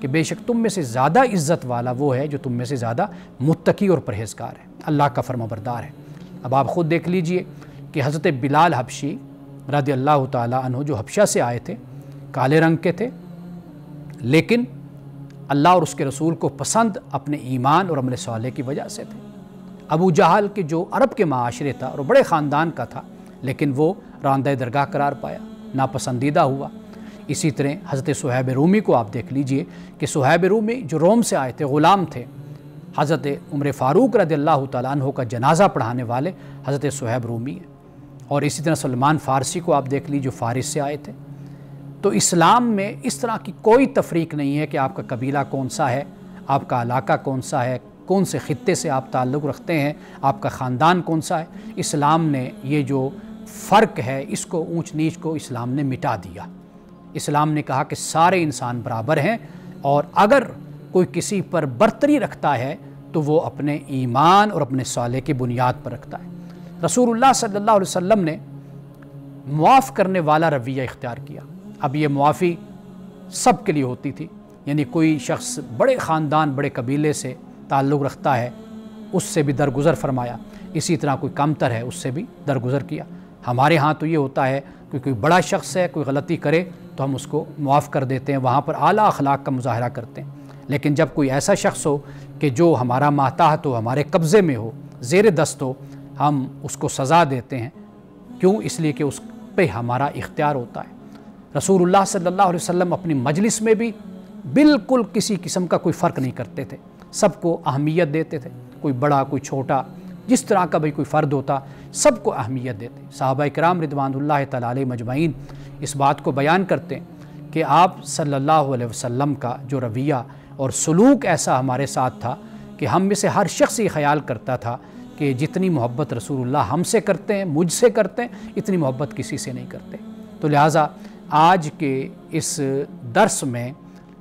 کہ بے شک تم میں سے زیادہ عزت والا وہ ہے جو تم میں سے زیادہ متقی اور پرہیزگار ہے، اللہ کا فرمانبردار ہے۔ اب آپ خود دیکھ لیجئے کہ حضرت بلال حبشی رضی اللہ تعالیٰ عنہ جو حبشہ سے آئے تھے، کالے رنگ کے تھے، لیکن اللہ اور اس کے رسول کو پسند اپنے ایمان اور عمل صالح کی وجہ سے تھے۔ ابو جہل کے جو عرب کے معاشرے تھا اور بڑے خاندان کا تھا، لیکن وہ راندہ درگاہ قرار پایا، ناپسندیدہ ہوا۔ اسی طرح حضرت صہیب رومی کو آپ دیکھ لیجئے کہ صہیب رومی جو روم سے آئے تھے، غلام تھے، حضرت عمر فاروق رضی اللہ تعالیٰ عنہ کا جنازہ پڑھانے والے حضرت صہیب رومی ہیں۔ اور اسی طرح سلمان فارسی کو آپ دیکھ لیجئے جو فارس سے آئے تھے۔ تو اسلام میں اس طرح کی کوئی تفریق نہیں ہے کہ آپ کا قبیلہ کون سا ہے، آپ کا علاقہ کون سا ہے، کون سے خطے سے آپ تعلق رکھتے ہیں، آپ کا خاندان کون سا ہے۔ اسلام نے یہ جو فرق ہے، اس کو اونچ نیچ کو اسلام نے مٹا دیا۔ اسلام نے کہا کہ سارے انسان برابر ہیں، اور اگر کوئی کسی پر برتری رکھتا ہے تو وہ اپنے ایمان اور اپنے صالح کی بنیاد پر رکھتا ہے۔ رسول اللہ صلی اللہ علیہ وسلم نے معاف کرنے والا رویہ اختیار کیا۔ اب یہ معافی سب کے لیے ہوتی تھی، یعنی کوئی شخص بڑے خاندان بڑے قبیلے سے تعلق رکھتا ہے، اس سے بھی درگزر فرمایا، اسی طرح کوئی کمتر ہے اس سے بھی درگزر کیا۔ ہمارے ہاں تو یہ ہوتا ہے کہ کوئی بڑا شخص ہے، کوئی غلطی کرے تو ہم اس کو معاف کر دیتے ہیں، وہاں پر اعلیٰ اخلاق کا مظاہرہ کرتے ہیں۔ لیکن جب کوئی ایسا شخص ہو کہ جو ہمارا ماتحت ہو، ہمارے قبضے میں ہو، زیر دست ہو، ہم اس کو سزا دیتے ہیں۔ کیوں؟ اس لیے کہ اس پہ ہمارا اختیار ہوتا ہے۔ رسول اللہ صلی اللہ علیہ وسلم اپنی مجلس میں بھی بالکل کسی قسم کا کوئی فرق نہیں کرتے تھے، سب کو اہمیت دیتے تھے، کوئی بڑا کوئی چھوٹا، جس طرح کا بھی کوئی فرد ہوتا سب کو اہمیت دیتے۔ صحابہ کرام رضوان اللہ تعالیٰ علیہ مجمعین اس بات کو بیان کرتے ہیں کہ آپ صلی اللہ علیہ وسلم کا جو رویہ اور سلوک ایسا ہمارے ساتھ تھا کہ ہم میں سے ہر شخص یہ خیال کرتا تھا کہ جتنی محبت رسول اللہ ہم سے کرتے ہیں، مجھ سے کرتے ہیں، اتنی محبت کسی سے نہیں کرتے۔ تو لہٰذا آج کے اس درس میں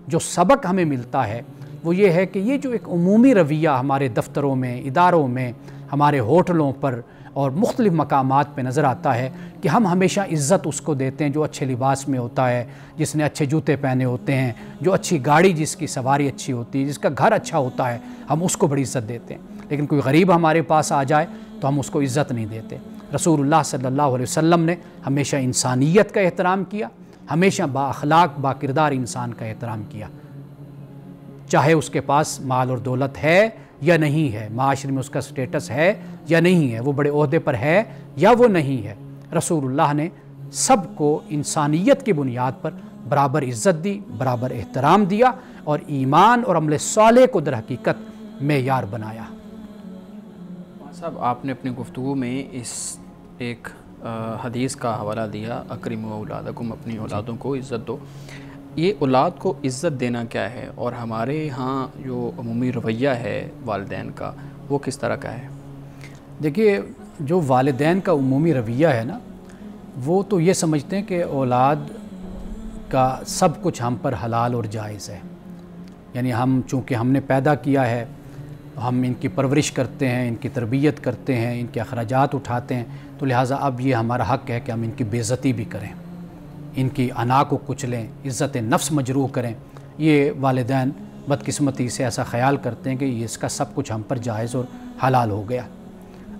جو سبق ہمیں ملتا ہے وہ یہ ہے کہ یہ جو ایک عمومی رویہ ہمارے دفتروں میں، اداروں میں، ہمارے ہوٹلوں پر اور مختلف مقامات پہ نظر آتا ہے کہ ہم ہمیشہ عزت اس کو دیتے ہیں جو اچھے لباس میں ہوتا ہے، جس نے اچھے جوتے پہنے ہوتے ہیں، جو اچھی گاڑی جس کی سواری اچھی ہوتی ہے، جس کا گھر اچھا ہوتا ہے، ہم اس کو بڑی عزت دیتے ہیں۔ لیکن کوئی غریب ہمارے پاس آ جائے تو ہم اس کو عزت نہیں دیتے۔ رسول اللہ صلی اللہ علیہ وسلم نے ہمیشہ انسانیت کا احترام کیا، ہمیشہ با اخلاق با کردار انسان کا احترام کیا، چاہے اس کے پاس مال اور دولت ہے یا نہیں ہے، معاشرے میں اس کا سٹیٹس ہے یا نہیں ہے، وہ بڑے عہدے پر ہے یا وہ نہیں ہے۔ رسول اللہ نے سب کو انسانیت کی بنیاد پر برابر عزت دی، برابر احترام دیا، اور ایمان اور عمل صالح کو در حقیقت معیار بنایا۔ صاحب، آپ نے اپنی گفتگو میں اس ایک حدیث کا حوالہ دیا، اکرموا اولادکم، اپنی اولادوں کو عزت دو۔ یہ اولاد کو عزت دینا کیا ہے، اور ہمارے ہاں جو عمومی رویہ ہے والدین کا وہ کس طرح کا ہے؟ دیکھیے، جو والدین کا عمومی رویہ ہے نا، وہ تو یہ سمجھتے ہیں کہ اولاد کا سب کچھ ہم پر حلال اور جائز ہے، یعنی ہم چونکہ ہم نے پیدا کیا ہے، ہم ان کی پرورش کرتے ہیں، ان کی تربیت کرتے ہیں، ان کے اخراجات اٹھاتے ہیں، تو لہٰذا اب یہ ہمارا حق ہے کہ ہم ان کی بے عزتی بھی کریں، ان کی انا کو کچلیں، عزت نفس مجروح کریں۔ یہ والدین بدقسمتی سے ایسا خیال کرتے ہیں کہ اس کا سب کچھ ہم پر جائز اور حلال ہو گیا۔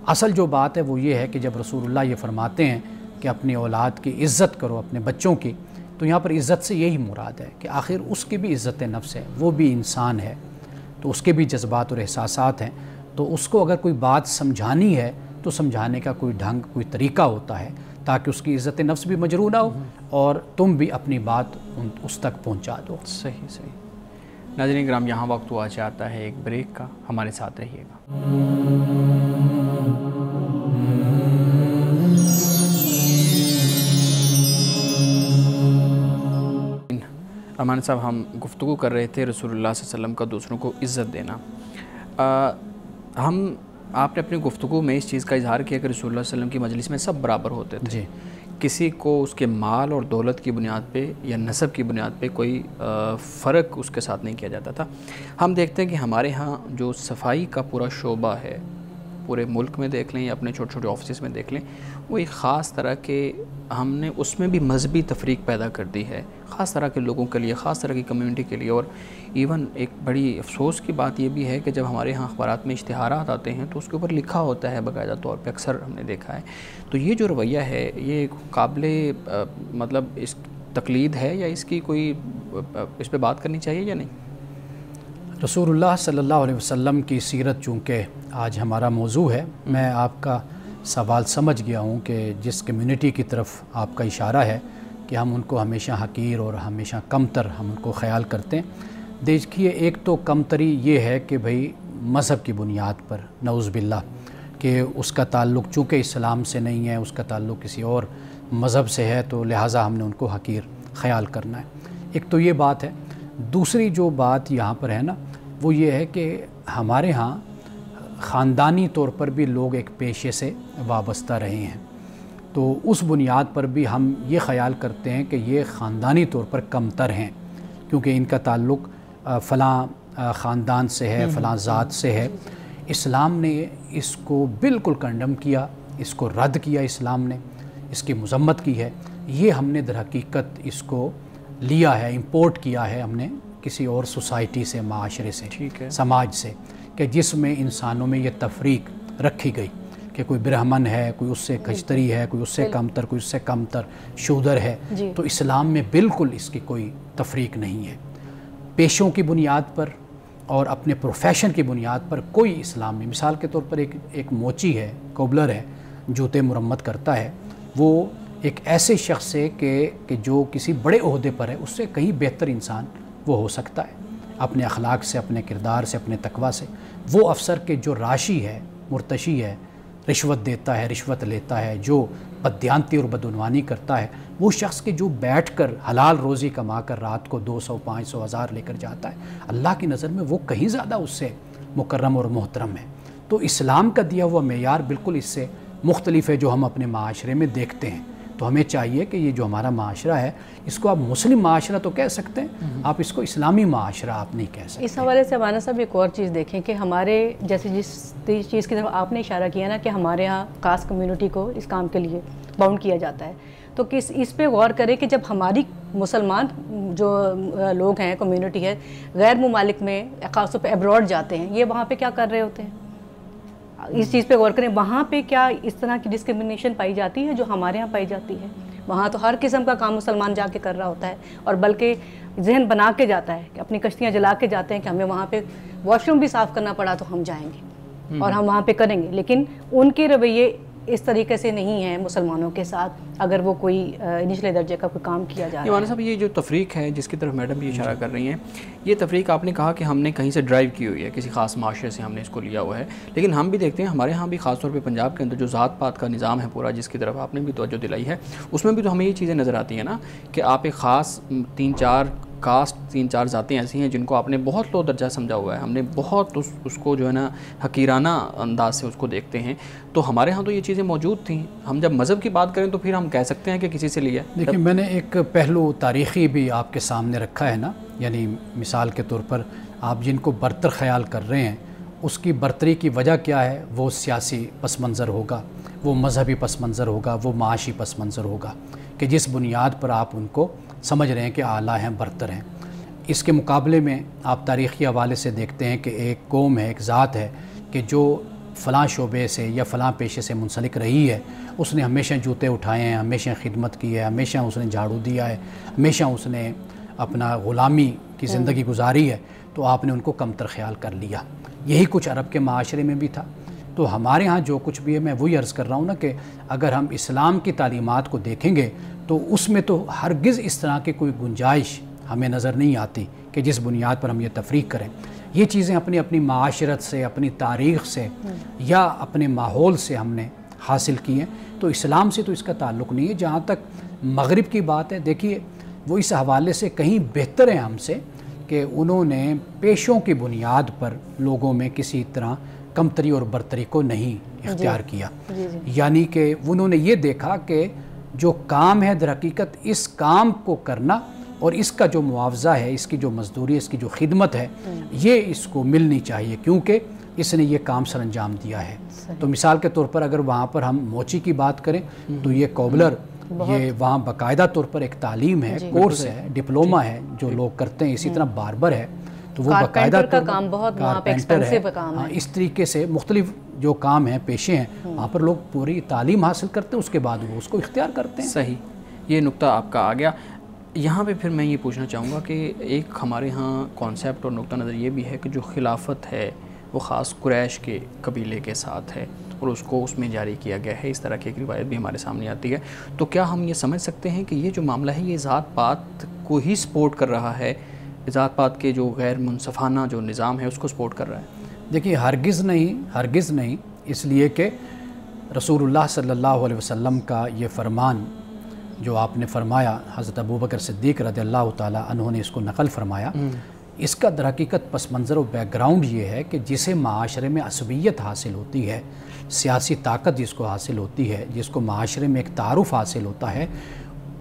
اصل جو بات ہے وہ یہ ہے کہ جب رسول اللہ یہ فرماتے ہیں کہ اپنی اولاد کی عزت کرو، اپنے بچوں کی، تو یہاں پر عزت سے یہی مراد ہے کہ آخر اس کی بھی عزت نفس ہے، وہ بھی انسان ہے، تو اس کے بھی جذبات اور احساسات ہیں، تو اس کو اگر کوئی بات سمجھانی ہے تو سمجھانے کا کوئی ڈھنگ، کوئی طریقہ ہوتا ہے تاکہ اس کی عزت نفس بھی مجروح نہ ہو اور تم بھی اپنی بات اس تک پہنچا دو۔ صحیح۔ ناظرین کرام، یہاں وقت ہوا چاہتا ہے ایک بریک کا، ہمارے ساتھ رہیے گا۔ رحمان صاحب، ہم گفتگو کر رہے تھے رسول اللہ صلی اللہ علیہ وسلم کا دوسروں کو عزت دینا۔ آپ نے اپنی گفتگو میں اس چیز کا اظہار کیا کہ رسول اللہ صلی اللہ علیہ وسلم کی مجلس میں سب برابر ہوتے تھے، کسی کو اس کے مال اور دولت کی بنیاد پہ یا نسب کی بنیاد پہ کوئی فرق اس کے ساتھ نہیں کیا جاتا تھا۔ ہم دیکھتے ہیں کہ ہمارے ہاں جو صفائی کا پورا شعبہ ہے پورے ملک میں دیکھ لیں یا اپنے چھوٹے چھوٹے آفسز میں دیکھ لیں، وہ ایک خاص طرح کے ہم نے اس میں بھی مذہبی تفریق پیدا کر دی ہے، خاص طرح کے لوگوں کے لیے، خاص طرح کی کمیونٹی کے لیے. اور ایون ایک بڑی افسوس کی بات یہ بھی ہے کہ جب ہمارے ہاں اخبارات میں اشتہارات آتے ہیں تو اس کے اوپر لکھا ہوتا ہے باقاعدہ طور پہ، اکثر ہم نے دیکھا ہے. تو یہ جو رویہ ہے یہ قابل مطلب اس تقلید ہے، یا اس کی کوئی اس پہ بات کرنی چاہیے یا نہیں؟ رسول اللہ صلی اللہ علیہ وسلم کی سیرت چونکہ آج ہمارا موضوع ہے، میں آپ کا سوال سمجھ گیا ہوں کہ جس کمیونٹی کی طرف آپ کا اشارہ ہے کہ ہم ان کو ہمیشہ حقیر اور ہمیشہ کمتر ہم ان کو خیال کرتے ہیں. دیکھیے، ایک تو کمتری یہ ہے کہ بھئی مذہب کی بنیاد پر نعوذ باللہ کہ اس کا تعلق چونکہ اسلام سے نہیں ہے، اس کا تعلق کسی اور مذہب سے ہے، تو لہٰذا ہم نے ان کو حقیر خیال کرنا ہے. ایک تو یہ بات ہے. دوسری جو بات یہاں پر ہے نا، وہ یہ ہے کہ ہمارے ہاں خاندانی طور پر بھی لوگ ایک پیشے سے وابستہ رہے ہیں، تو اس بنیاد پر بھی ہم یہ خیال کرتے ہیں کہ یہ خاندانی طور پر کمتر ہیں، کیونکہ ان کا تعلق فلاں خاندان سے ہے، فلاں ذات سے ہے. اسلام نے اس کو بالکل کنڈم کیا، اس کو رد کیا، اسلام نے اس کی مذمت کی ہے. یہ ہم نے در حقیقت اس کو لیا ہے، امپورٹ کیا ہے ہم نے کسی اور سوسائٹی سے، معاشرے سے، سماج سے، کہ جس میں انسانوں میں یہ تفریق رکھی گئی کہ کوئی برہمن ہے، کوئی اس سے کھچتری ہے، کوئی اس سے کمتر، کوئی اس سے کمتر، شودر ہے. تو اسلام میں بالکل اس کی کوئی تفریق نہیں ہے. پیشوں کی بنیاد پر اور اپنے پروفیشن کی بنیاد پر کوئی اسلام میں، مثال کے طور پر ایک موچی ہے، کوبلر ہے، جوتے مرمت کرتا ہے، وہ ایک ایسے شخص سے کہ جو کسی بڑے عہدے پر ہے، اس سے کہیں بہتر انسان وہ ہو سکتا ہے اپنے اخلاق سے، اپنے کردار سے، اپنے تقوی سے. وہ افسر کے جو راشی ہے، مرتشی ہے، رشوت دیتا ہے، رشوت لیتا ہے، جو بددیانتی اور بدعنوانی کرتا ہے، وہ شخص کے جو بیٹھ کر حلال روزی کما کر رات کو 200 500 1000 لے کر جاتا ہے، اللہ کی نظر میں وہ کہیں زیادہ اس سے مکرم اور محترم ہے. تو اسلام کا دیا ہوا معیار بالکل اس سے مختلف ہے جو ہم اپنے معاشرے میں دیکھتے ہیں. تو ہمیں چاہیے کہ یہ جو ہمارا معاشرہ ہے، اس کو آپ مسلم معاشرہ تو کہہ سکتے ہیں، آپ اس کو اسلامی معاشرہ آپ نہیں کہہ سکتے. اس حوالے سے مولانا صاحب ایک اور چیز دیکھیں کہ ہمارے جیسے جس چیز کی طرف آپ نے اشارہ کیا نا کہ ہمارے ہاں خاص کمیونٹی کو اس کام کے لیے باؤنڈ کیا جاتا ہے، تو اس پہ غور کریں کہ جب ہماری مسلمان جو لوگ ہیں، کمیونٹی ہے، غیر ممالک میں خاص طور پہ ایبراڈ جاتے ہیں، یہ وہاں پہ کیا کر رہے ہوتے ہیں؟ اس چیز پہ غور کریں، وہاں پہ کیا اس طرح کی ڈسکرمنیشن پائی جاتی ہے جو ہمارے ہاں پائی جاتی ہے؟ وہاں تو ہر قسم کا کام مسلمان جا کے کر رہا ہوتا ہے، اور بلکہ ذہن بنا کے جاتا ہے کہ اپنی کشتیاں جلا کے جاتے ہیں کہ ہمیں وہاں پہ واش روم بھی صاف کرنا پڑا تو ہم جائیں گے اور ہم وہاں پہ کریں گے. لیکن ان کے رویے اس طریقے سے نہیں ہیں مسلمانوں کے ساتھ اگر وہ کوئی نچلے درجے کا کوئی کام کیا جا رہا ہے. مولانا صاحب، یہ جو تفریق ہے جس کی طرف میڈم بھی اشارہ کر رہی ہیں، یہ تفریق آپ نے کہا کہ ہم نے کہیں سے ڈرائیو کی ہوئی ہے، کسی خاص معاشرے سے ہم نے اس کو لیا ہوا ہے، لیکن ہم بھی دیکھتے ہیں ہمارے ہاں بھی خاص طور پہ پنجاب کے اندر جو ذات پات کا نظام ہے پورا، جس کی طرف آپ نے بھی توجہ دلائی ہے، اس میں بھی تو ہمیں یہ چیزیں نظر آتی ہیں نا کہ آپ ایک خاص 3-4 کاسٹ، 3-4 ذاتیں ایسی ہیں جن کو آپ نے بہت لو درجہ سمجھا ہوا ہے، ہم نے بہت اس کو جو ہے نا حقیرانہ انداز سے اس کو دیکھتے ہیں. تو ہمارے ہاں تو یہ چیزیں موجود تھیں. ہم جب مذہب کی بات کریں تو پھر ہم کہہ سکتے ہیں کہ کسی سے لیا. دیکھیں، میں نے ایک پہلو تاریخی بھی آپ کے سامنے رکھا ہے نا، یعنی مثال کے طور پر آپ جن کو برتر خیال کر رہے ہیں، اس کی برتری کی وجہ کیا ہے؟ وہ سیاسی پس منظر ہوگا، وہ مذہبی پس منظر ہوگا، وہ معاشی پس منظر ہوگا کہ جس بنیاد پر آپ ان کو سمجھ رہے ہیں کہ اعلیٰ ہیں، برتر ہیں. اس کے مقابلے میں آپ تاریخی حوالے سے دیکھتے ہیں کہ ایک قوم ہے، ایک ذات ہے کہ جو فلاں شعبے سے یا فلاں پیشے سے منسلک رہی ہے، اس نے ہمیشہ جوتے اٹھائے ہیں، ہمیشہ خدمت کی ہے، ہمیشہ اس نے جھاڑو دیا ہے، ہمیشہ اس نے اپنا غلامی کی زندگی گزاری ہے، تو آپ نے ان کو کمتر خیال کر لیا. یہی کچھ عرب کے معاشرے میں بھی تھا. تو ہمارے ہاں جو کچھ بھی ہے، میں وہی عرض کر رہا ہوں نا کہ اگر ہم اسلام کی تعلیمات کو دیکھیں گے تو اس میں تو ہرگز اس طرح کی کوئی گنجائش ہمیں نظر نہیں آتی کہ جس بنیاد پر ہم یہ تفریق کریں. یہ چیزیں اپنی معاشرت سے، اپنی تاریخ سے یا اپنے ماحول سے ہم نے حاصل کی ہیں. تو اسلام سے تو اس کا تعلق نہیں ہے. جہاں تک مغرب کی بات ہے، دیکھیے وہ اس حوالے سے کہیں بہتر ہیں ہم سے کہ انہوں نے پیشوں کی بنیاد پر لوگوں میں کسی طرح کمتری اور برتری کو نہیں اختیار کیا. یعنی کہ انہوں نے یہ دیکھا کہ جو کام ہے در حقیقت اس کام کو کرنا اور اس کا جو معاوضہ ہے، اس کی جو مزدوری، اس کی جو خدمت ہے، یہ اس کو ملنی چاہیے، کیونکہ اس نے یہ کام سر انجام دیا ہے. تو مثال کے طور پر اگر وہاں پر ہم موچی کی بات کریں تو یہ کوبلر یہ وہاں باقاعدہ طور پر ایک تعلیم ہے, کورس ہے, ڈپلوما ہے جو لوگ کرتے ہیں. اسی طرح باربر ہے تو وہ باقاعدہ کا کام بہت وہاں پہ ایکسپینسو کام ہے. اس طریقے سے مختلف جو کام ہیں, پیشے ہیں, وہاں پر لوگ پوری تعلیم حاصل کرتے ہیں, اس کے بعد وہ اس کو اختیار کرتے ہیں. صحیح, یہ نقطہ آپ کا آ گیا. یہاں پہ پھر میں یہ پوچھنا چاہوں گا کہ ایک ہمارے ہاں کانسیپٹ اور نقطہ نظر یہ بھی ہے کہ جو خلافت ہے وہ خاص قریش کے قبیلے کے ساتھ ہے اور اس کو اس میں جاری کیا گیا ہے. اس طرح کی ایک روایت بھی ہمارے سامنے آتی ہے. تو کیا ہم یہ سمجھ سکتے ہیں کہ یہ جو معاملہ ہے یہ ذات پات کو ہی سپورٹ کر رہا ہے, ذات پات کے جو غیر منصفانہ جو نظام ہے اس کو سپورٹ کر رہا ہے؟ دیکھیے ہرگز نہیں, اس لیے کہ رسول اللہ صلی اللہ علیہ وسلم کا یہ فرمان جو آپ نے فرمایا, حضرت ابوبکر صدیق رضی اللہ تعالیٰ عنہ نے اس کو نقل فرمایا, اس کا در حقیقت پس منظر و بیک گراؤنڈ یہ ہے کہ جسے معاشرے میں عصبیت حاصل ہوتی ہے, سیاسی طاقت جس کو حاصل ہوتی ہے, جس کو معاشرے میں ایک تعارف حاصل ہوتا ہے,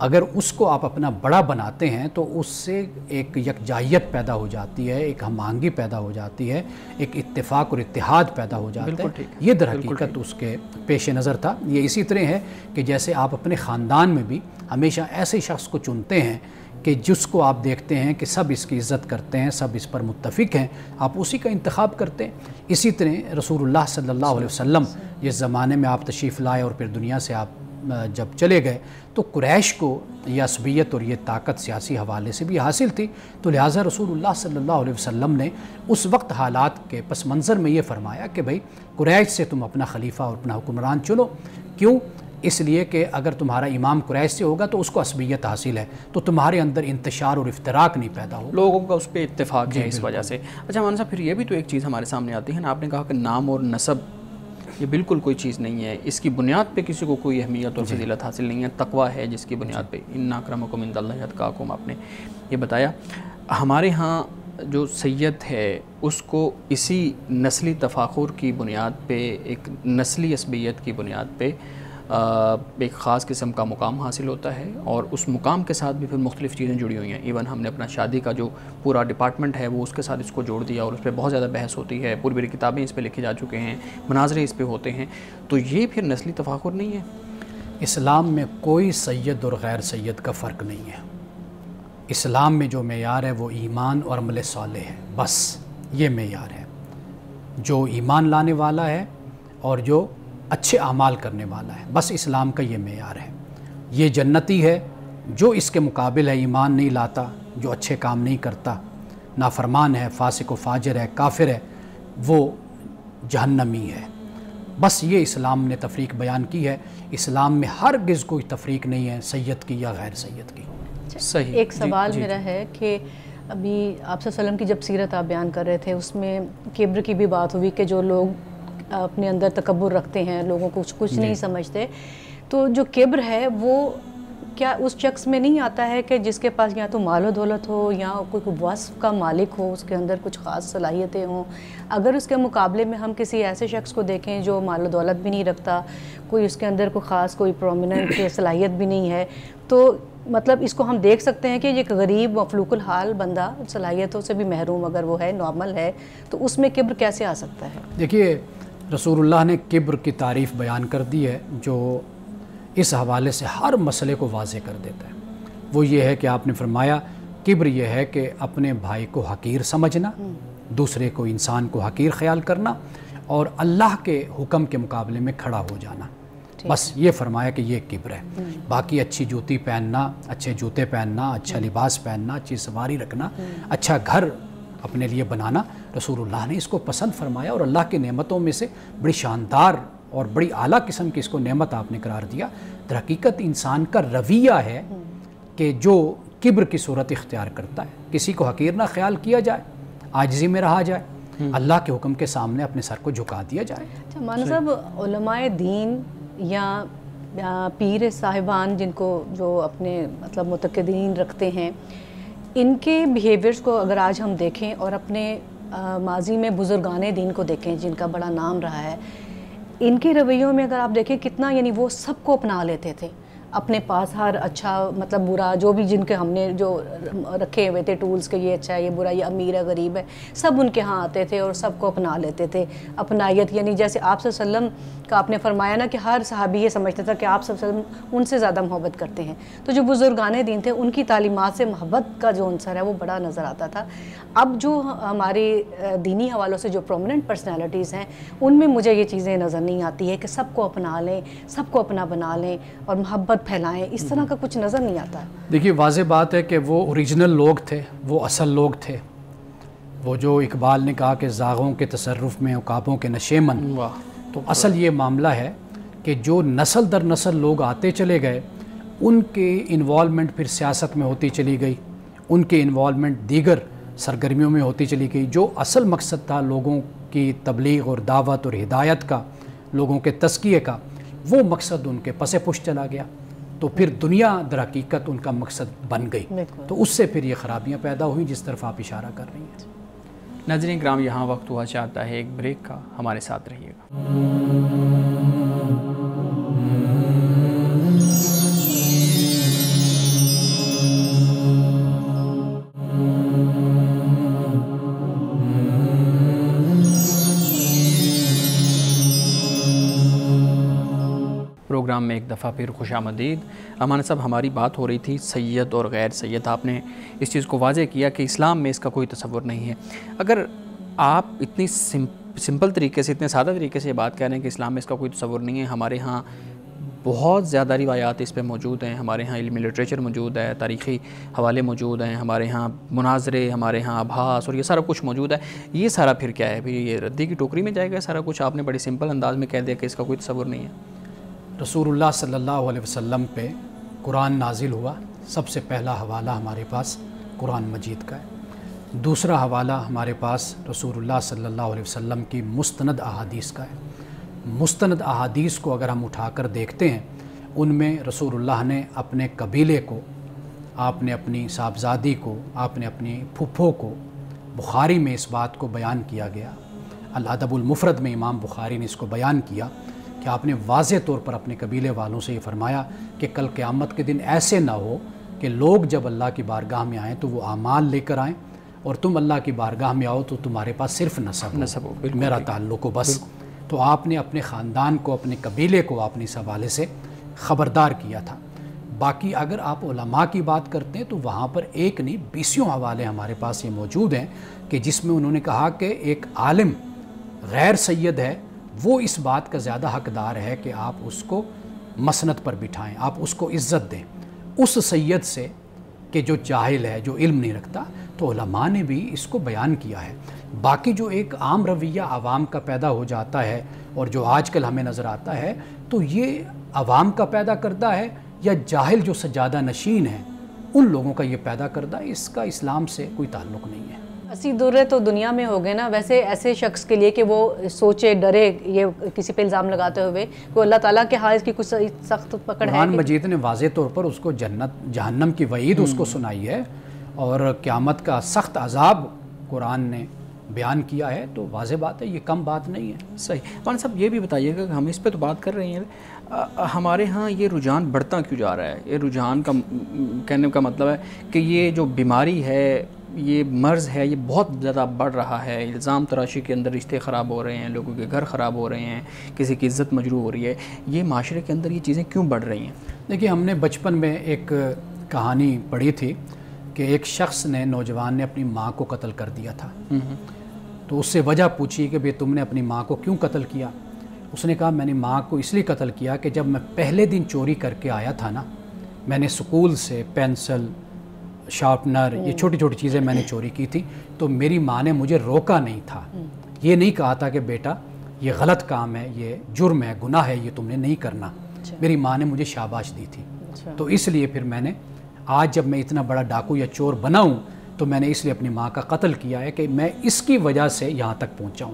اگر اس کو آپ اپنا بڑا بناتے ہیں تو اس سے ایک یکجاہیت پیدا ہو جاتی ہے, ایک ہم آہنگی پیدا ہو جاتی ہے, ایک اتفاق اور اتحاد پیدا ہو جاتا ہے. یہ در حقیقت اس کے پیش نظر تھا. یہ اسی طرح ہے کہ جیسے آپ اپنے خاندان میں بھی ہمیشہ ایسے شخص کو چنتے ہیں کہ جس کو آپ دیکھتے ہیں کہ سب اس کی عزت کرتے ہیں, سب اس پر متفق ہیں, آپ اسی کا انتخاب کرتے ہیں. اسی طرح رسول اللہ صلی اللہ علیہ وسلم جس زمانے میں آپ تشریف لائے اور پھر دنیا سے آپ جب چلے گئے تو قریش کو یہ عصبیت اور یہ طاقت سیاسی حوالے سے بھی حاصل تھی. تو لہٰذا رسول اللہ صلی اللہ علیہ وسلم نے اس وقت حالات کے پس منظر میں یہ فرمایا کہ بھئی قریش سے تم اپنا خلیفہ اور اپنا حکمران چنو. کیوں؟ اس لیے کہ اگر تمہارا امام قریش سے ہوگا تو اس کو عصبیت حاصل ہے, تو تمہارے اندر انتشار اور افتراق نہیں پیدا ہوگا, لوگوں کا اس پہ اتفاق ہے اس وجہ سے. اچھا مولانا صاحب, پھر یہ بھی تو ایک چیز ہمارے سامنے آتی ہے نا, آپ نے کہا کہ نام اور نسب یہ بالکل کوئی چیز نہیں ہے, اس کی بنیاد پہ کسی کو کوئی اہمیت اور فضیلت حاصل نہیں ہے. تقویٰ ہے جس کی بنیاد پہ, ان اکرمکم عند اللہ اتقاکم, آپ نے یہ بتایا. ہمارے ہاں جو سید ہے اس کو اسی نسلی تفاخر کی بنیاد پہ, ایک نسلی عصبیت کی بنیاد پہ ایک خاص قسم کا مقام حاصل ہوتا ہے, اور اس مقام کے ساتھ بھی پھر مختلف چیزیں جڑی ہوئی ہیں. ایون ہم نے اپنا شادی کا جو پورا ڈپارٹمنٹ ہے وہ اس کے ساتھ اس کو جوڑ دیا, اور اس پہ بہت زیادہ بحث ہوتی ہے, پوری پوری کتابیں اس پہ لکھی جا چکے ہیں, مناظرے اس پہ ہوتے ہیں. تو یہ پھر نسلی تفاخر نہیں ہے؟ اسلام میں کوئی سید اور غیر سید کا فرق نہیں ہے. اسلام میں جو معیار ہے وہ ایمان اور عمل صالح ہے, بس یہ معیار ہے. جو ایمان لانے والا ہے اور جو اچھے اعمال کرنے والا ہے, بس اسلام کا یہ معیار ہے. یہ جنتی ہے جو اس کے مقابل ہے ایمان نہیں لاتا, جو اچھے کام نہیں کرتا, نافرمان ہے, فاسق و فاجر ہے, کافر ہے, وہ جہنمی ہے. بس یہ اسلام نے تفریق بیان کی ہے. اسلام میں ہرگز کوئی تفریق نہیں ہے سید کی یا غیر سید کی. صحیح. ایک سوال میرا ہے کہ ابھی آپ صلی اللہ علیہ وسلم کی جب سیرت آپ بیان کر رہے تھے اس میں کبر کی بھی بات ہوئی کہ جو لوگ اپنے اندر تکبر رکھتے ہیں, لوگوں کو کچھ نہیں سمجھتے, تو جو کبر ہے وہ کیا اس شخص میں نہیں آتا ہے کہ جس کے پاس یا تو مال و دولت ہو یا کوئی وصف کا مالک ہو, اس کے اندر کچھ خاص صلاحیتیں ہوں. اگر اس کے مقابلے میں ہم کسی ایسے شخص کو دیکھیں جو مال و دولت بھی نہیں رکھتا, کوئی اس کے اندر کوئی خاص کوئی پرومیننٹ صلاحیت بھی نہیں ہے, تو مطلب اس کو ہم دیکھ سکتے ہیں کہ یہ ایک غریب مفلوق الحال بندہ صلاحیتوں سے بھی محروم اگر وہ ہے, نارمل ہے, تو اس میں کبر کیسے آ سکتا ہے؟ دیکھیے رسول اللہ نے کبر کی تعریف بیان کر دی ہے جو اس حوالے سے ہر مسئلے کو واضح کر دیتا ہے. وہ یہ ہے کہ آپ نے فرمایا کبر یہ ہے کہ اپنے بھائی کو حقیر سمجھنا, دوسرے کو انسان کو حقیر خیال کرنا, اور اللہ کے حکم کے مقابلے میں کھڑا ہو جانا. بس یہ فرمایا کہ یہ کبر ہے. باقی اچھی جوتی پہننا, اچھے جوتے پہننا, اچھا لباس پہننا, اچھی سواری رکھنا, اچھا گھر اپنے لیے بنانا, رسول اللہ نے اس کو پسند فرمایا, اور اللہ کی نعمتوں میں سے بڑی شاندار اور بڑی اعلیٰ قسم کی اس کو نعمت آپ نے قرار دیا. در حقیقت انسان کا رویہ ہے کہ جو کبر کی صورت اختیار کرتا ہے, کسی کو حقیر نہ خیال کیا جائے, عاجزی میں رہا جائے, اللہ کے حکم کے سامنے اپنے سر کو جھکا دیا جائے. اچھا مولانا صاحب, علماء دین یا پیر صاحبان جن کو جو اپنے مطلب متقدین رکھتے ہیں, ان کے بیہیویئرز کو اگر آج ہم دیکھیں اور اپنے ماضی میں بزرگان دین کو دیکھیں جن کا بڑا نام رہا ہے, ان کے رویوں میں اگر آپ دیکھیں کتنا, یعنی وہ سب کو اپنا لیتے تھے, اپنے پاس ہر اچھا مطلب برا جو بھی جن کے ہم نے جو رکھے ہوئے تھے ٹولز کے، یہ اچھا ہے، یہ برا، یہ امیر ہے، غریب ہے، سب ان کے ہاں آتے تھے اور سب کو اپنا لیتے تھے. اپنائیت یعنی جیسے آپ صلی اللہ علیہ وسلم کا آپ نے فرمایا نا کہ ہر صحابی یہ سمجھتا تھا کہ آپ صلی اللہ علیہ وسلم ان سے زیادہ محبت کرتے ہیں. تو جو بزرگان دین تھے ان کی تعلیمات سے محبت کا جو عنصر ہے وہ بڑا نظر آتا تھا. اب جو ہمارے دینی حوالوں سے جو پرومیننٹ پرسنالٹیز ہیں ان میں مجھے یہ چیزیں نظر نہیں آتی ہے کہ سب کو اپنا لیں، سب کو اپنا بنا لیں اور محبت پھیلائیں، اس طرح کا کچھ نظر نہیں آتا. دیکھیے واضح بات ہے کہ وہ اوریجنل لوگ تھے، وہ اصل لوگ تھے. وہ جو اقبال نے کہا کہ زاغوں کے تصرف میں عقابوں کے نشیمن، تو اصل یہ معاملہ ہے کہ جو نسل در نسل لوگ آتے چلے گئے ان کے انوالومنٹ پھر سیاست میں ہوتی چلی گئی، ان کے انوالومنٹ دیگر سرگرمیوں میں ہوتی چلی گئی. جو اصل مقصد تھا لوگوں کی تبلیغ اور دعوت اور ہدایت کا، لوگوں کے تزکیے کا، وہ مقصد ان کے پس پش چلا گیا. تو پھر دنیا در حقیقت ان کا مقصد بن گئی. تو اس سے پھر یہ خرابیاں پیدا ہوئیں جس طرف آپ اشارہ کر رہی ہیں. ناظرین کرام، یہاں وقت ہوا چاہتا ہے ایک بریک کا، ہمارے ساتھ رہیے گا. پروگرام میں ایک دفعہ پھر خوش آمدید. امان صاحب، ہماری بات ہو رہی تھی سید اور غیر سید. آپ نے اس چیز کو واضح کیا کہ اسلام میں اس کا کوئی تصور نہیں ہے. اگر آپ اتنی سمپل طریقے سے، اتنے سادہ طریقے سے یہ بات کہہ رہے ہیں کہ اسلام میں اس کا کوئی تصور نہیں ہے، ہمارے ہاں بہت زیادہ روایات اس پہ موجود ہیں، ہمارے ہاں علمی لٹریچر موجود ہے، تاریخی حوالے موجود ہیں، ہمارے ہاں مناظرے، ہمارے ہاں آبھاس اور یہ سارا کچھ موجود ہے، یہ سارا پھر کیا ہے؟ پھر یہ ردی کی ٹوکری میں جائے گا سارا کچھ؟ آپ نے بڑی سمپل انداز میں کہہ دیا کہ اس کا کوئی تصور نہیں ہے. رسول اللہ صلی اللہ علیہ وسلم پہ قرآن نازل ہوا. سب سے پہلا حوالہ ہمارے پاس قرآن مجید کا ہے. دوسرا حوالہ ہمارے پاس رسول اللہ صلی اللہ علیہ وسلم کی مستند احادیث کا ہے. مستند احادیث کو اگر ہم اٹھا کر دیکھتے ہیں، ان میں رسول اللہ نے اپنے قبیلے کو، آپ نے اپنی صاحبزادی کو، آپ نے اپنی پھپھو کو، بخاری میں اس بات کو بیان کیا گیا. الادب المفرد میں امام بخاری نے اس کو بیان کیا کہ آپ نے واضح طور پر اپنے قبیلے والوں سے یہ فرمایا کہ کل قیامت کے دن ایسے نہ ہو کہ لوگ جب اللہ کی بارگاہ میں آئیں تو وہ اعمال لے کر آئیں، اور تم اللہ کی بارگاہ میں آؤ تو تمہارے پاس صرف نسب ہو، میرا تعلق ہو بس. تو آپ نے اپنے خاندان کو، اپنے قبیلے کو آپ نے اس حوالے سے خبردار کیا تھا. باقی اگر آپ علماء کی بات کرتے ہیں تو وہاں پر ایک نہیں 20 حوالے ہمارے پاس یہ موجود ہیں کہ جس میں انہوں نے کہا کہ ایک عالم غیر سید ہے، وہ اس بات کا زیادہ حقدار ہے کہ آپ اس کو مسند پر بٹھائیں، آپ اس کو عزت دیں اس سید سے کہ جو جاہل ہے، جو علم نہیں رکھتا. تو علماء نے بھی اس کو بیان کیا ہے. باقی جو ایک عام رویہ عوام کا پیدا ہو جاتا ہے اور جو آج کل ہمیں نظر آتا ہے، تو یہ عوام کا پیدا کردہ ہے یا جاہل جو سجادہ نشین ہیں ان لوگوں کا یہ پیدا کردہ ہے. اس کا اسلام سے کوئی تعلق نہیں ہے. اسی درے تو دنیا میں ہو گئے نا. ویسے ایسے شخص کے لیے کہ وہ سوچے، ڈرے یہ کسی پہ الزام لگاتے ہوئے، وہ اللہ تعالیٰ کے ہاں اس کی کچھ سخت پکڑ ہے. قرآن مجید نے واضح طور پر اس کو جہنم کی وعید اس کو سنائی ہے اور قیامت کا سخت عذاب قرآن نے بیان کیا ہے. تو واضح بات ہے، یہ کم بات نہیں ہے. صحیح. مولانا صاحب یہ بھی بتائیے گا کہ ہم اس پہ تو بات کر رہے ہیں، ہمارے ہاں یہ رجحان بڑھتا کیوں جا رہا ہے؟ یہ رجحان کا کہنے کا مطلب ہے کہ یہ جو بیماری ہے، یہ مرض ہے، یہ بہت زیادہ بڑھ رہا ہے. الزام تراشی کے اندر رشتے خراب ہو رہے ہیں، لوگوں کے گھر خراب ہو رہے ہیں، کسی کی عزت مجروح ہو رہی ہے. یہ معاشرے کے اندر یہ چیزیں کیوں بڑھ رہی ہیں؟ دیکھیے، ہم نے بچپن میں ایک کہانی پڑھی تھی کہ ایک شخص نے، نوجوان نے اپنی ماں کو قتل کر دیا تھا. تو اس سے وجہ پوچھی کہ تم نے اپنی ماں کو کیوں قتل کیا؟ اس نے کہا میں نے ماں کو اس لیے قتل کیا کہ جب میں پہلے دن چوری کر کے آیا تھا نا، میں نے سکول سے پینسل، شارپنر، یہ چھوٹی چھوٹی چیزیں میں نے چوری کی تھی، تو میری ماں نے مجھے روکا نہیں تھا. یہ نہیں کہا تھا کہ بیٹا یہ غلط کام ہے، یہ جرم ہے، گناہ ہے، یہ تم نے نہیں کرنا. میری ماں نے مجھے شاباش دی تھی. تو اس لیے پھر میں نے آج جب میں اتنا بڑا ڈاکو یا چور بنا ہوں تو میں نے اس لیے اپنی ماں کا قتل کیا ہے کہ میں اس کی وجہ سے یہاں تک پہنچا ہوں.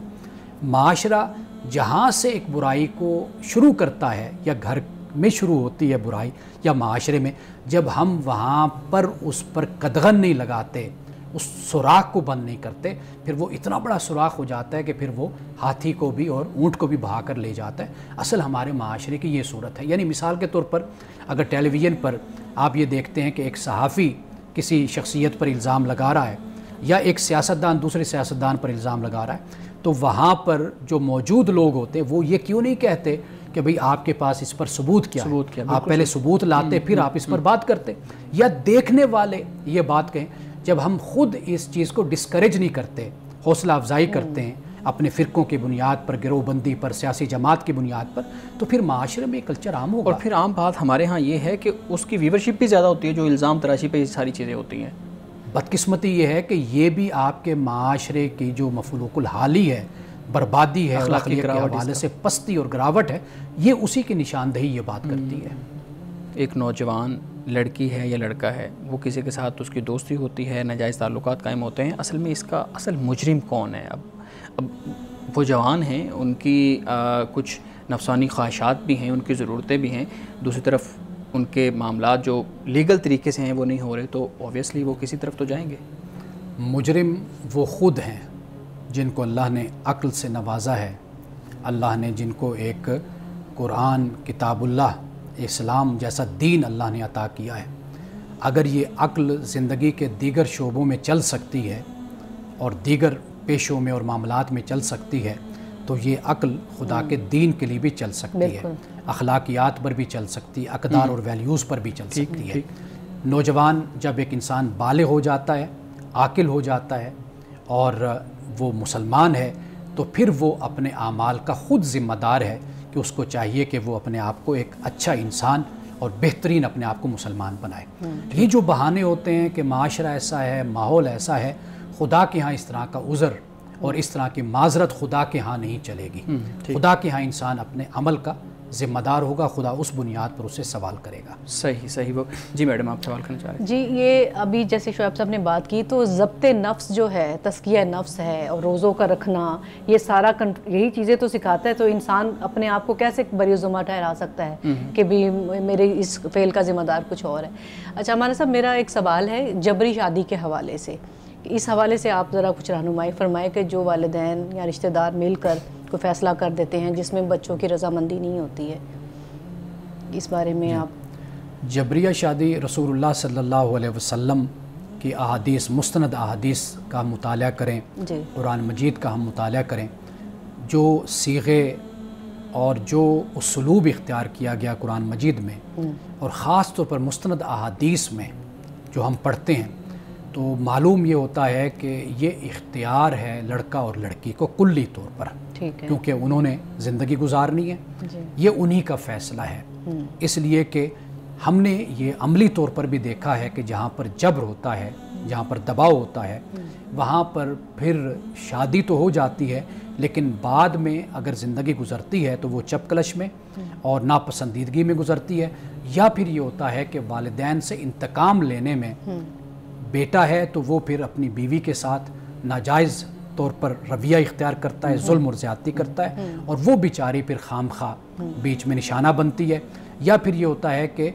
معاشرہ جہاں سے ایک برائی کو شروع کرتا ہے، یا گھر میں شروع ہوتی ہے برائی یا معاشرے میں، جب ہم وہاں پر اس پر قدغن نہیں لگاتے، اس سوراخ کو بند نہیں کرتے، پھر وہ اتنا بڑا سوراخ ہو جاتا ہے کہ پھر وہ ہاتھی کو بھی اور اونٹ کو بھی بہا کر لے جاتا ہے۔ اصل ہمارے معاشرے کی یہ صورت ہے۔ یعنی مثال کے طور پر اگر ٹیلی ویژن پر آپ یہ دیکھتے ہیں کہ ایک صحافی کسی شخصیت پر الزام لگا رہا ہے یا ایک سیاستدان دوسرے سیاستدان پر الزام لگا رہا ہے، تو وہاں پر جو موجود لوگ ہوتے ہیں وہ یہ کیوں نہیں کہتے کہ بھئی آپ کے پاس اس پر ثبوت کیا ہے، آپ پہلے ثبوت لاتے پھر آپ اس پر بات کرتے، یا دیکھنے والے یہ بات کہیں۔ جب ہم خود اس چیز کو ڈسکریج نہیں کرتے، حوصلہ افزائی کرتے ہیں اپنے فرقوں کی بنیاد پر، گروہ بندی پر، سیاسی جماعت کی بنیاد پر، تو پھر معاشرے میں یہ کلچر عام ہوگا۔ اور پھر عام بات ہمارے ہاں یہ ہے کہ اس کی ویورشپ بھی زیادہ ہوتی ہے جو الزام تراشی پہ یہ ساری چیزیں ہوتی ہیں۔ بدقسمتی یہ ہے کہ یہ بھی آپ کے معاشرے کی جو مفلوق الحالی ہے، بربادی ہے، اخلاقیات کے حوالے سے پستی اور گراوٹ ہے، یہ اسی کی نشاندہی یہ بات کرتی ہے۔ ایک نوجوان لڑکی ہے یا لڑکا ہے، وہ کسی کے ساتھ اس کی دوستی ہوتی ہے، ناجائز تعلقات قائم ہوتے ہیں، اصل میں اس کا اصل مجرم کون ہے؟ اب وہ جوان ہیں، ان کی کچھ نفسانی خواہشات بھی ہیں، ان کی ضرورتیں بھی ہیں، دوسری طرف ان کے معاملات جو لیگل طریقے سے ہیں وہ نہیں ہو رہے، تو اوبیسلی وہ کسی طرف تو جائیں گے۔ مجرم وہ خود ہیں جن کو اللہ نے عقل سے نوازا ہے، اللہ نے جن کو ایک قرآن، کتاب اللہ، اسلام جیسا دین اللہ نے عطا کیا ہے۔ اگر یہ عقل زندگی کے دیگر شعبوں میں چل سکتی ہے اور دیگر پیشوں میں اور معاملات میں چل سکتی ہے، تو یہ عقل خدا کے دین کے لیے بھی چل سکتی ہے، اخلاقیات پر بھی چل سکتی ہے، اقدار اور ویلیوز پر بھی چل سکتی ہے۔ نوجوان جب ایک انسان بالغ ہو جاتا ہے، عاقل ہو جاتا ہے اور وہ مسلمان ہے، تو پھر وہ اپنے اعمال کا خود ذمہ دار ہے کہ اس کو چاہیے کہ وہ اپنے آپ کو ایک اچھا انسان اور بہترین اپنے آپ کو مسلمان بنائے۔ یہ جو بہانے ہوتے ہیں کہ معاشرہ ایسا ہے، ماحول ایسا ہے، خدا کے ہاں اس طرح کا عذر اور اس طرح کی معذرت خدا کے ہاں نہیں چلے گی۔ خدا کے ہاں انسان اپنے عمل کا ذمہ دار ہوگا، خدا اس بنیاد پر اسے سوال کرے گا۔ صحیح وہ جی میڈم آپ سوال کرنا چاہ رہے ہیں؟ جی یہ ابھی جیسے شعیب صاحب نے بات کی، تو ضبط نفس جو ہے، تزکیہ نفس ہے اور روزوں کا رکھنا، یہ سارا یہی چیزیں تو سکھاتا ہے، تو انسان اپنے آپ کو کیسے بری ذمہ ٹھہرا سکتا ہے کہ بھی میرے اس فعل کا ذمہ دار کچھ اور ہے۔ اچھا ہمارا صاحب میرا ایک سوال ہے جبری شادی کے حوالے سے، اس حوالے سے آپ ذرا کچھ رہنمائی فرمائے کہ جو والدین یا رشتہ دار مل کر کوئی فیصلہ کر دیتے ہیں جس میں بچوں کی رضامندی نہیں ہوتی ہے، اس بارے میں آپ۔ جبریہ شادی رسول اللہ صلی اللہ علیہ وسلم کی احادیث، مستند احادیث کا مطالعہ کریں، قرآن مجید کا ہم مطالعہ کریں، جو صیغے اور جو اسلوب اختیار کیا گیا قرآن مجید میں اور خاص طور پر مستند احادیث میں جو ہم پڑھتے ہیں، تو معلوم یہ ہوتا ہے کہ یہ اختیار ہے لڑکا اور لڑکی کو کلی طور پر، کیونکہ انہوں نے زندگی گزارنی ہے، یہ انہی کا فیصلہ ہے۔ اس لیے کہ ہم نے یہ عملی طور پر بھی دیکھا ہے کہ جہاں پر جبر ہوتا ہے، جہاں پر دباؤ ہوتا ہے، وہاں پر پھر شادی تو ہو جاتی ہے، لیکن بعد میں اگر زندگی گزرتی ہے تو وہ چپکلش میں اور ناپسندیدگی میں گزرتی ہے، یا پھر یہ ہوتا ہے کہ والدین سے انتقام لینے میں بیٹا ہے تو وہ پھر اپنی بیوی کے ساتھ ناجائز طور پر رویہ اختیار کرتا ہے، ظلم اور زیادتی کرتا ہے، اور وہ بیچاری پھر خام خواہ بیچ میں نشانہ بنتی ہے۔ یا پھر یہ ہوتا ہے کہ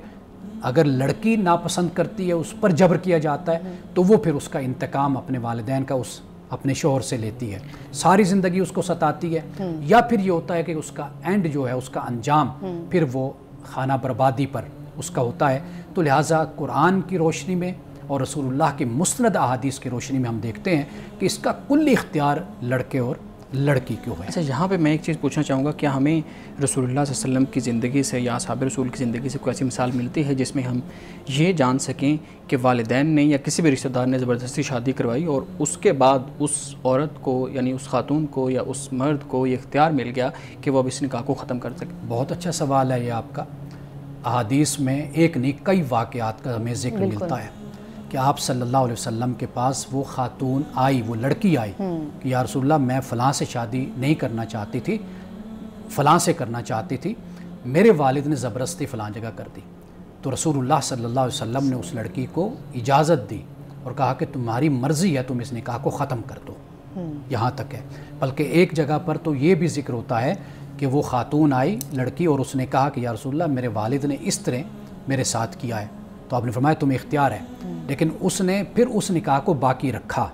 اگر لڑکی ناپسند کرتی ہے، اس پر جبر کیا جاتا ہے، تو وہ پھر اس کا انتقام اپنے والدین کا اپنے شوہر سے لیتی ہے، ساری زندگی اس کو ستاتی ہے۔ یا پھر یہ ہوتا ہے کہ اس کا اینڈ جو ہے، اس کا انجام پھر وہ خانہ بربادی پر اس کا ہوتا ہے۔ تو لہٰذا قرآن کی روشنی میں اور رسول اللہ کی مستند احادیث کی روشنی میں ہم دیکھتے ہیں کہ اس کا کل اختیار لڑکے اور لڑکی کیوں ہے۔ اچھا یہاں پہ میں ایک چیز پوچھنا چاہوں گا، کیا ہمیں رسول اللہ صلی اللہ علیہ وسلم کی زندگی سے یا اصحاب رسول کی زندگی سے کوئی ایسی مثال ملتی ہے جس میں ہم یہ جان سکیں کہ والدین نے یا کسی بھی رشتہ دار نے زبردستی شادی کروائی اور اس کے بعد اس عورت کو یعنی اس خاتون کو یا اس مرد کو یہ اختیار مل گیا کہ وہ اب اس نکاح کو ختم کر سکے؟ بہت اچھا سوال ہے یہ آپ کا۔ احادیث میں ایک نہیں کئی واقعات کا ہمیں ذکر ملتا ہے کہ آپ صلی اللہ علیہ وسلم کے پاس وہ خاتون آئی، وہ لڑکی آئی کہ یا رسول اللہ میں فلاں سے شادی نہیں کرنا چاہتی تھی، فلاں سے کرنا چاہتی تھی، میرے والد نے زبردستی فلاں جگہ کر دی۔ تو رسول اللہ صلی اللہ علیہ وسلم نے اس لڑکی کو اجازت دی اور کہا کہ تمہاری مرضی ہے، تم اس نکاح کو ختم کر دو، یہاں تک ہے۔ بلکہ ایک جگہ پر تو یہ بھی ذکر ہوتا ہے کہ وہ خاتون آئی لڑکی اور اس نے کہا کہ یا رسول اللہ میرے والد نے اس طرح میرے ساتھ کیا ہے، تو آپ نے فرمایا تمہیں اختیار ہے، لیکن اس نے پھر اس نکاح کو باقی رکھا.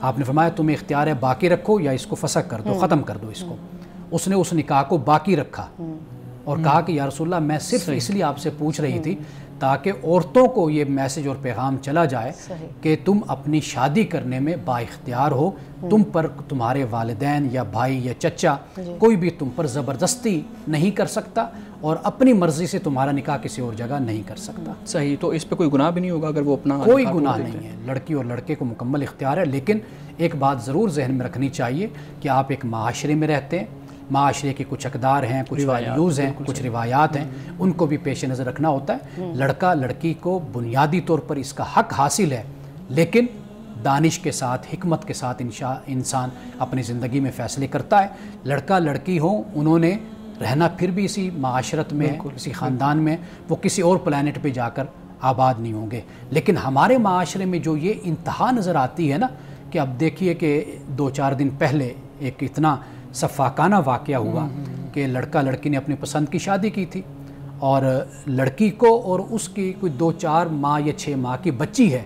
آپ نے فرمایا تمہیں اختیار ہے باقی رکھو یا اس کو فسخ کر دو، ختم کر دو اس کو. اس نے اس نکاح کو باقی رکھا اور کہا کہ یا رسول اللہ میں صرف اس لیے آپ سے پوچھ رہی تھی تاکہ عورتوں کو یہ میسج اور پیغام چلا جائے کہ تم اپنی شادی کرنے میں با اختیار ہو، تم پر تمہارے والدین یا بھائی یا چچا کوئی بھی تم پر زبردستی نہیں کر سکتا اور اپنی مرضی سے تمہارا نکاح کسی اور جگہ نہیں کر سکتا. صحیح. تو اس پہ کوئی گناہ بھی نہیں ہوگا اگر وہ اپنا کوئی گناہ نہیں ہے. لڑکی اور لڑکے کو مکمل اختیار ہے، لیکن ایک بات ضرور ذہن میں رکھنی چاہیے کہ آپ ایک معاشرے میں رہتے ہیں، معاشرے کی کچھ اقدار ہیں، کچھ ویلیوز ہیں، کچھ روایات ہیں، ان کو بھی پیش نظر رکھنا ہوتا ہے. لڑکا لڑکی کو بنیادی طور پر اس کا حق حاصل ہے، لیکن دانش کے ساتھ، حکمت کے ساتھ انسان اپنی زندگی میں فیصلے کرتا ہے. لڑکا لڑکی ہوں، انہوں نے رہنا پھر بھی اسی معاشرت میں، اسی خاندان میں، وہ کسی اور پلانٹ پہ جا کر آباد نہیں ہوں گے. لیکن ہمارے معاشرے میں جو یہ انتہا نظر آتی ہے نا، کہ اب دیکھیے کہ 2-4 دن پہلے ایک اتنا سفاکانہ واقعہ ہوا کہ لڑکا لڑکی نے اپنی پسند کی شادی کی تھی اور لڑکی کو اور اس کی کوئی 2-4 ماہ یا 6 ماہ کی بچی ہے،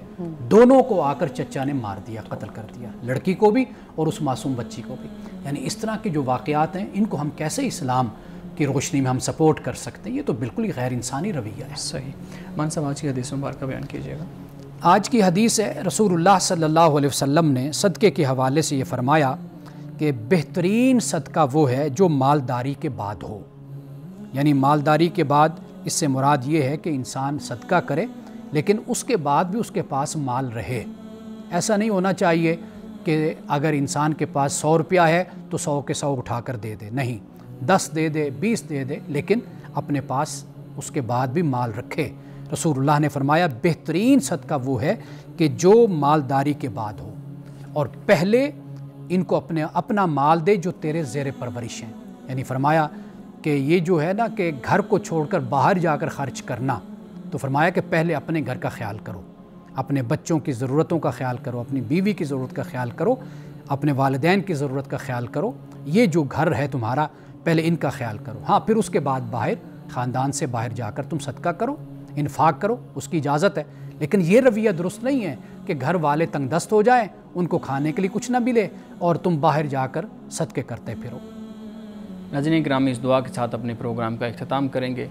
دونوں کو آ کر چچا نے مار دیا، قتل کر دیا، لڑکی کو بھی اور اس معصوم بچی کو بھی. یعنی اس طرح کے جو واقعات ہیں ان کو ہم کیسے اسلام کی روشنی میں ہم سپورٹ کر سکتے ہیں؟ یہ تو بالکل ہی غیر انسانی رویہ ہے. صحیح. مان صاحب آج کی حدیث مبارکہ بیان کیجیے گا. آج کی حدیث ہے، رسول اللہ صلی اللہ علیہ وسلم نے صدقے کے حوالے سے یہ فرمایا کہ بہترین صدقہ وہ ہے جو مالداری کے بعد ہو. یعنی مالداری کے بعد اس سے مراد یہ ہے کہ انسان صدقہ کرے لیکن اس کے بعد بھی اس کے پاس مال رہے. ایسا نہیں ہونا چاہیے کہ اگر انسان کے پاس 100 روپیہ ہے تو 100 کے 100 اٹھا کر دے دے. نہیں، 10 دے دے، 20 دے دے، لیکن اپنے پاس اس کے بعد بھی مال رکھے. رسول اللہ نے فرمایا بہترین صدقہ وہ ہے کہ جو مالداری کے بعد ہو، اور پہلے ان کو اپنا مال دے جو تیرے زیر پرورش ہیں. یعنی فرمایا کہ یہ جو ہے نا کہ گھر کو چھوڑ کر باہر جا کر خرچ کرنا، تو فرمایا کہ پہلے اپنے گھر کا خیال کرو، اپنے بچوں کی ضرورتوں کا خیال کرو، اپنی بیوی کی ضرورت کا خیال کرو، اپنے والدین کی ضرورت کا خیال کرو. یہ جو گھر ہے تمہارا پہلے ان کا خیال کرو. ہاں پھر اس کے بعد باہر خاندان سے باہر جا کر تم صدقہ کرو، انفاق کرو، اس کی اجازت ہے. لیکن یہ رویہ درست نہیں ہے کہ گھر والے تنگ دست ہو جائیں، ان کو کھانے کے لیے کچھ نہ ملے اور تم باہر جا کر صدقے کرتے پھرو. ناظرین گرامی، اس دعا کے ساتھ اپنے پروگرام کا اختتام کریں گے.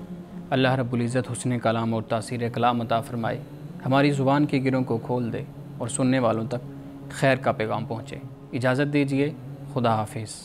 اللہ رب العزت حسن کلام اور تاثیر کلام عطا فرمائے، ہماری زبان کے گروں کو کھول دے اور سننے والوں تک خیر کا پیغام پہنچے. اجازت دیجیے. خدا حافظ.